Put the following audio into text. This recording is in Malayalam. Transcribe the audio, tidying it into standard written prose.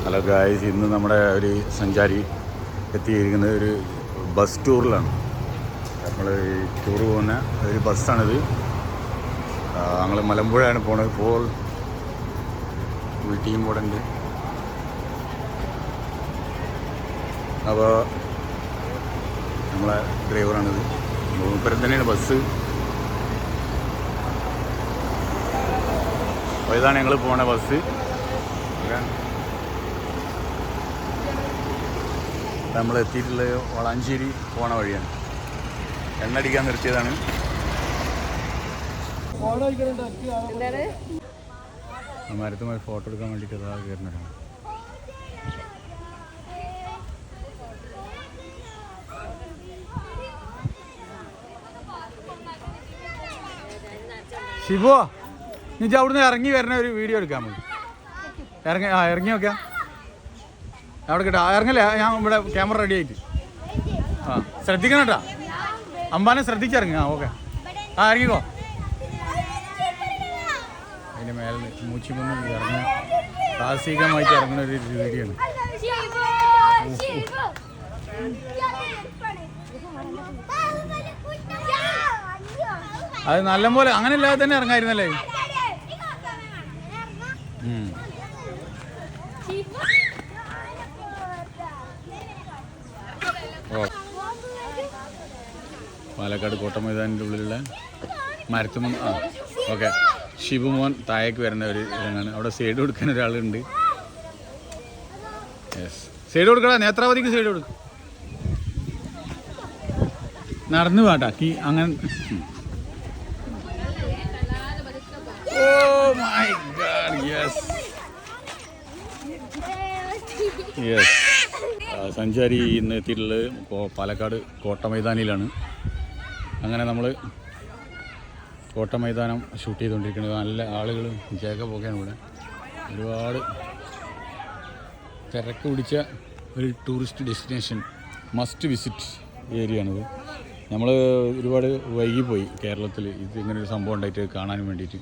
ഹലോ ഗായ്സ്, ഇന്ന് നമ്മുടെ ഒരു സഞ്ചാരി എത്തിയിരിക്കുന്നത് ഒരു ബസ് ടൂറിലാണ്. നമ്മൾ ഈ ടൂർ പോകുന്ന ഒരു ബസ്സാണിത്. ഞങ്ങൾ മലമ്പുഴയാണ് പോണത്. ഇപ്പോൾ ടീം കൂടെ ഉണ്ട്. അപ്പോൾ നമ്മളെ ഡ്രൈവറാണിത്. മൂപ്പരം തന്നെയാണ് ബസ്. അപ്പോൾ ഇതാണ് ഞങ്ങൾ പോണ ബസ്. നമ്മൾ എത്തിയിട്ടുള്ളത് വളാഞ്ചേരി പോണ വഴിയാണ്. എണ്ണടിക്കാൻ നിർത്തിയതാണ്. മരത്തുമായി ഫോട്ടോ എടുക്കാൻ വേണ്ടിയിട്ട് അതാ കയറുന്നതാണ്. ശിവോ, നീ അവിടുന്ന് ഇറങ്ങി വരുന്ന ഒരു വീഡിയോ എടുക്കാൻ മതി. ഇറങ്ങി നോക്കാം. അവിടെ കേട്ടോ, ഇറങ്ങല്ലേ, ഞാൻ ഇവിടെ ക്യാമറ റെഡി ആയിട്ട്. ശ്രദ്ധിക്കണം കേട്ടോ, അമ്പാനെ ശ്രദ്ധിച്ചിറങ്ങി. ഓക്കെ, ഇറങ്ങിക്കോ. അതിൻ്റെ മേലെ മൂച്ചിമൊന്നും ഇറങ്ങി സാഹസികമായിട്ട് ഇറങ്ങുന്ന ഒരു വീഡിയോ ആണ്. അത് നല്ലപോലെ അങ്ങനെ ഇല്ലാതെ തന്നെ ഇറങ്ങായിരുന്നല്ലേ. പാലക്കാട് കോട്ട മൈതാനിൻ്റെ ഉള്ളിലുള്ള മരത്തുമൺ. ഓക്കെ, ശിവമോൻ താഴേക്ക് വരുന്ന ഒരു ഇതാണ്. അവിടെ സൈഡ് കൊടുക്കാൻ ഒരാളുണ്ട്. യെസ്, സൈഡ് കൊടുക്കടാ, നേത്രാവതിക്ക് സൈഡ് കൊടുക്കും. നടന്നു വേട്ടാക്കി അങ്ങനെ. Oh my god, yes yes. സഞ്ചാരി ഇന്ന് എത്തിയിട്ടുള്ളത് പാലക്കാട് കോട്ട മൈതാനിയിലാണ്. അങ്ങനെ നമ്മൾ കോട്ട മൈതാനം ഷൂട്ട് ചെയ്തുകൊണ്ടിരിക്കുന്നത്. നല്ല ആളുകളും ജേക്കബൊക്കെയാണ് ഇവിടെ. ഒരുപാട് തിരക്ക് പിടിച്ച ഒരു ടൂറിസ്റ്റ് ഡെസ്റ്റിനേഷൻ, മസ്റ്റ് വിസിറ്റ് ഏരിയയാണിത്. നമ്മൾ ഒരുപാട് വൈകിപ്പോയി കേരളത്തിൽ ഇത് ഇങ്ങനൊരു സംഭവം ഉണ്ടായിട്ട് കാണാൻ വേണ്ടിയിട്ട്.